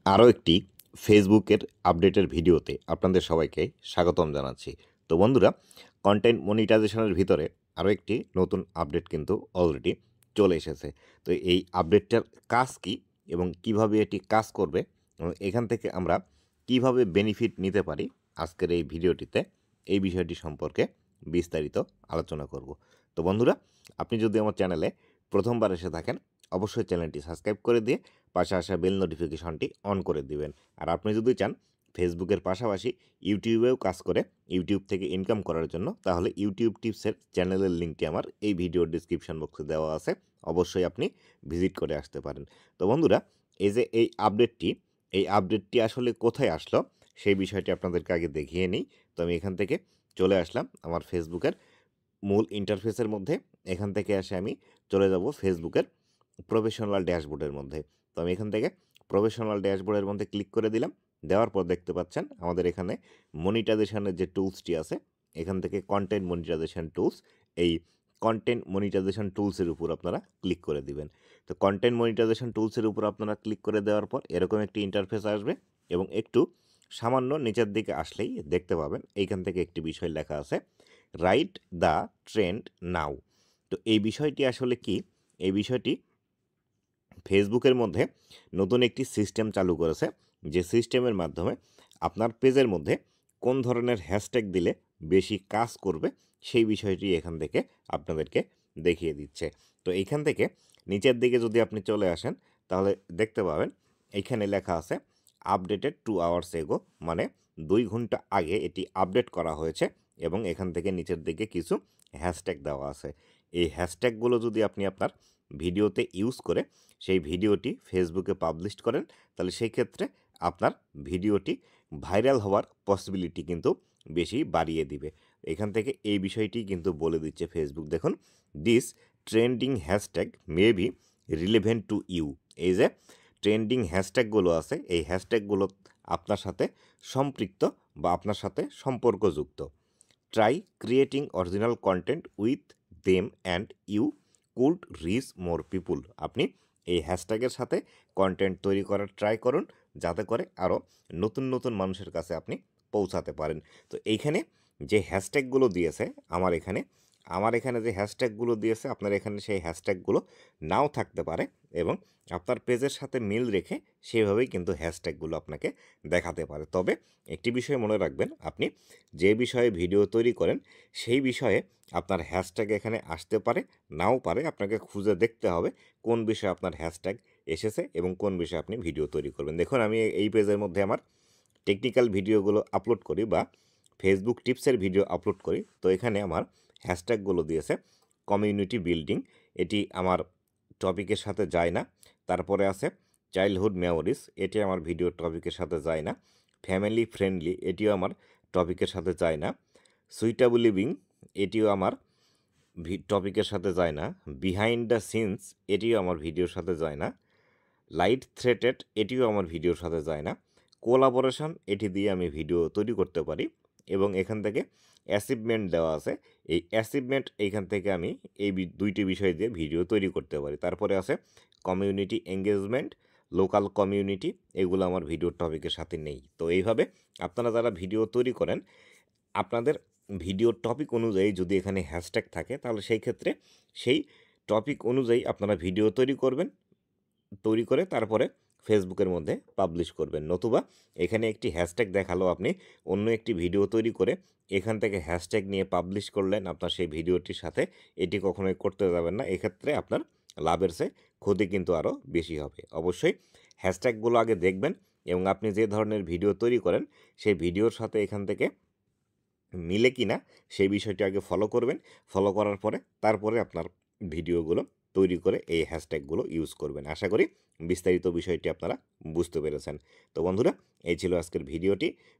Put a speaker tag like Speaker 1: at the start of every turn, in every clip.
Speaker 1: আরও একটি ফেসবুকের আপডেটের ভিডিওতে আপনাদের সবাইকে স্বাগতম জানাচ্ছি। তো বন্ধুরা, কন্টেন্ট মনিটাইজেশনের ভিতরে আরও একটি নতুন আপডেট কিন্তু অলরেডি চলে এসেছে। তো এই আপডেটটার কাজ কী এবং কিভাবে এটি কাজ করবে এবং এখান থেকে আমরা কিভাবে বেনিফিট নিতে পারি আজকের এই ভিডিওটিতে এই বিষয়টি সম্পর্কে বিস্তারিত আলোচনা করব। তো বন্ধুরা, আপনি যদি আমার চ্যানেলে প্রথমবার এসে থাকেন অবশ্যই চ্যানেলটি সাবস্ক্রাইব করে দিয়ে পাশে আসা বেল নোটিফিকেশনটি অন করে দিবেন। আর আপনি যদি চান ফেসবুকের পাশাপাশি ইউটিউবেও কাজ করে ইউটিউব থেকে ইনকাম করার জন্য, তাহলে ইউটিউব টিপসের চ্যানেলের লিঙ্কটি আমার এই ভিডিওর ডিসক্রিপশন বক্সে দেওয়া আছে, অবশ্যই আপনি ভিজিট করে আসতে পারেন। তো বন্ধুরা, এই যে এই আপডেটটি আসলে কোথায় আসলো সেই বিষয়টি আপনাদেরকে আগে দেখিয়ে নিই। তো আমি এখান থেকে চলে আসলাম আমার ফেসবুকের মূল ইন্টারফেসের মধ্যে। এখান থেকে এসে আমি চলে যাব ফেসবুকের প্রফেশনাল ড্যাশবোর্ডের মধ্যে। তো আমি এখান থেকে প্রফেশনাল ড্যাশবোর্ডের মধ্যে ক্লিক করে দিলাম। দেওয়ার পর দেখতে পাচ্ছেন আমাদের এখানে মনিটাইজেশনের যে টুলসটি আছে, এখান থেকে কন্টেন্ট মনিটাইজেশন টুলস, এই কন্টেন্ট মনিটাইজেশন টুলসের উপর আপনারা ক্লিক করে দিবেন। তো কন্টেন্ট মনিটাইজেশন টুলসের উপর আপনারা ক্লিক করে দেওয়ার পর এরকম একটি ইন্টারফেস আসবে এবং একটু সামান্য নিচের দিকে আসলেই দেখতে পাবেন এইখান থেকে একটি বিষয় লেখা আছে, রাইট দ্য ট্রেন্ড নাও। তো এই বিষয়টি আসলে কি? এই বিষয়টি ফেসবুকের মধ্যে নতুন একটি সিস্টেম চালু করেছে, যে সিস্টেমের মাধ্যমে আপনার পেজের মধ্যে কোন ধরনের হ্যাশট্যাগ দিলে বেশি কাজ করবে সেই বিষয়টি এখান থেকে আপনাদেরকে দেখিয়ে দিচ্ছে। তো এইখান থেকে নিচের দিকে যদি আপনি চলে আসেন তাহলে দেখতে পাবেন এইখানে লেখা আছে আপডেটেড 2 আওয়ার্স এগো, মানে 2 ঘন্টা আগে এটি আপডেট করা হয়েছে এবং এখান থেকে নিচের দিকে কিছু হ্যাশট্যাগ দেওয়া আছে। এই হ্যাশট্যাগুলো যদি আপনি আপনার ভিডিওতে ইউজ করে সেই ভিডিওটি ফেসবুকে পাবলিশ করেন, তাহলে সেই ক্ষেত্রে আপনার ভিডিওটি ভাইরাল হওয়ার পসিবিলিটি কিন্তু বেশি বাড়িয়ে দিবে। এখান থেকে এই বিষয়টি কিন্তু বলে দিচ্ছে ফেসবুক। দেখুন, this trending hashtag may be relevant to you. এই যে ট্রেন্ডিং হ্যাশট্যাগুলো আছে, এই হ্যাশট্যাগুলো আপনার সাথে সম্পৃক্ত বা আপনার সাথে সম্পর্কযুক্ত। Try creating original content with them and you could reach more people. আপনি এই হ্যাশট্যাগের সাথে কন্টেন্ট তৈরি করার ট্রাই করুন, যাতে করে আরও নতুন নতুন মানুষের কাছে আপনি পৌঁছাতে পারেন। তো এইখানে যে হ্যাশট্যাগুলো দিয়েছে আমার এখানে যে হ্যাশট্যাগুলো দিয়েছে, আপনার এখানে সেই হ্যাশট্যাগুলো নাও থাকতে পারে এবং আপনার পেজের সাথে মিল রেখে সেভাবেই কিন্তু হ্যাশট্যাগুলো আপনাকে দেখাতে পারে। তবে একটি বিষয় মনে রাখবেন, আপনি যে বিষয়ে ভিডিও তৈরি করেন সেই বিষয়ে আপনার হ্যাশট্যাগ এখানে আসতে পারে, নাও পারে। আপনাকে খুঁজে দেখতে হবে কোন বিষয়ে আপনার হ্যাশট্যাগ এসেছে এবং কোন বিষয়ে আপনি ভিডিও তৈরি করবেন। দেখুন, আমি এই পেজের মধ্যে আমার টেকনিক্যাল ভিডিওগুলো আপলোড করি বা ফেসবুক টিপসের ভিডিও আপলোড করি। তো এখানে আমার হ্যাশট্যাগুলো দিয়েছে কমিউনিটি বিল্ডিং, এটি আমার টপিকের সাথে যায় না। তারপরে আছে চাইল্ডহুড মেমোরিজ, এটি আমার ভিডিও টপিকের সাথে যায় না। ফ্যামিলি ফ্রেন্ডলি, এটিও আমার টপিকের সাথে যায় না। সুইটেবল লিভিং, এটিও আমার টপিকের সাথে যায় না। বিহাইন্ড দ্য সিনস, এটিও আমার ভিডিওর সাথে যায় না। লাইট থ্রেটেড, এটিও আমার ভিডিওর সাথে যায় না। কোলাবোরেশন, এটি দিয়ে আমি ভিডিও তৈরি করতে পারি এবং এখান থেকে অ্যাচিভমেন্ট দেওয়া আছে। এই অ্যাচিভমেন্ট এইখান থেকে আমি এই দুইটি বিষয় দিয়ে ভিডিও তৈরি করতে পারি। তারপরে আছে কমিউনিটি এঙ্গেজমেন্ট, লোকাল কমিউনিটি, এগুলো আমার ভিডিওর টপিকের সাথে নেই। তো এইভাবে আপনারা যারা ভিডিও তৈরি করেন, আপনাদের ভিডিওর টপিক অনুযায়ী যদি এখানে হ্যাশট্যাগ থাকে, তাহলে সেই ক্ষেত্রে সেই টপিক অনুযায়ী আপনারা ভিডিও তৈরি করবেন, তৈরি করে তারপরে ফেসবুকের মধ্যে পাবলিশ করবেন। নতুবা এখানে একটি হ্যাশট্যাগ দেখালো, আপনি অন্য একটি ভিডিও তৈরি করে এখান থেকে হ্যাশট্যাগ নিয়ে পাবলিশ করলেন আপনার সেই ভিডিওটির সাথে, এটি কখনোই করতে যাবেন না। এক্ষেত্রে আপনার লাভের চেয়ে ক্ষতি কিন্তু আরও বেশি হবে। অবশ্যই হ্যাশট্যাগুলো আগে দেখবেন এবং আপনি যে ধরনের ভিডিও তৈরি করেন সেই ভিডিওর সাথে এখান থেকে মিলে কিনা সেই বিষয়টি আগে ফলো করবেন। ফলো করার পরে তারপরে আপনার ভিডিওগুলো তৈরি করে এই হ্যাশট্যাগুলো ইউজ করবেন। আশা করি বিস্তারিত বিষয়টি আপনারা বুঝতে পেরেছেন। তো বন্ধুরা, এই ছিল আজকের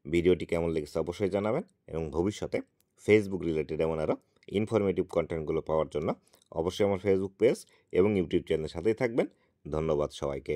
Speaker 1: ভিডিওটি কেমন লেগেছে অবশ্যই জানাবেন এবং ভবিষ্যতে ফেসবুক রিলেটেড এমন আরও ইনফরমেটিভ কন্টেন্টগুলো পাওয়ার জন্য অবশ্যই আমার ফেসবুক পেজ এবং ইউটিউব চ্যানেলের সাথেই থাকবেন। ধন্যবাদ সবাইকে।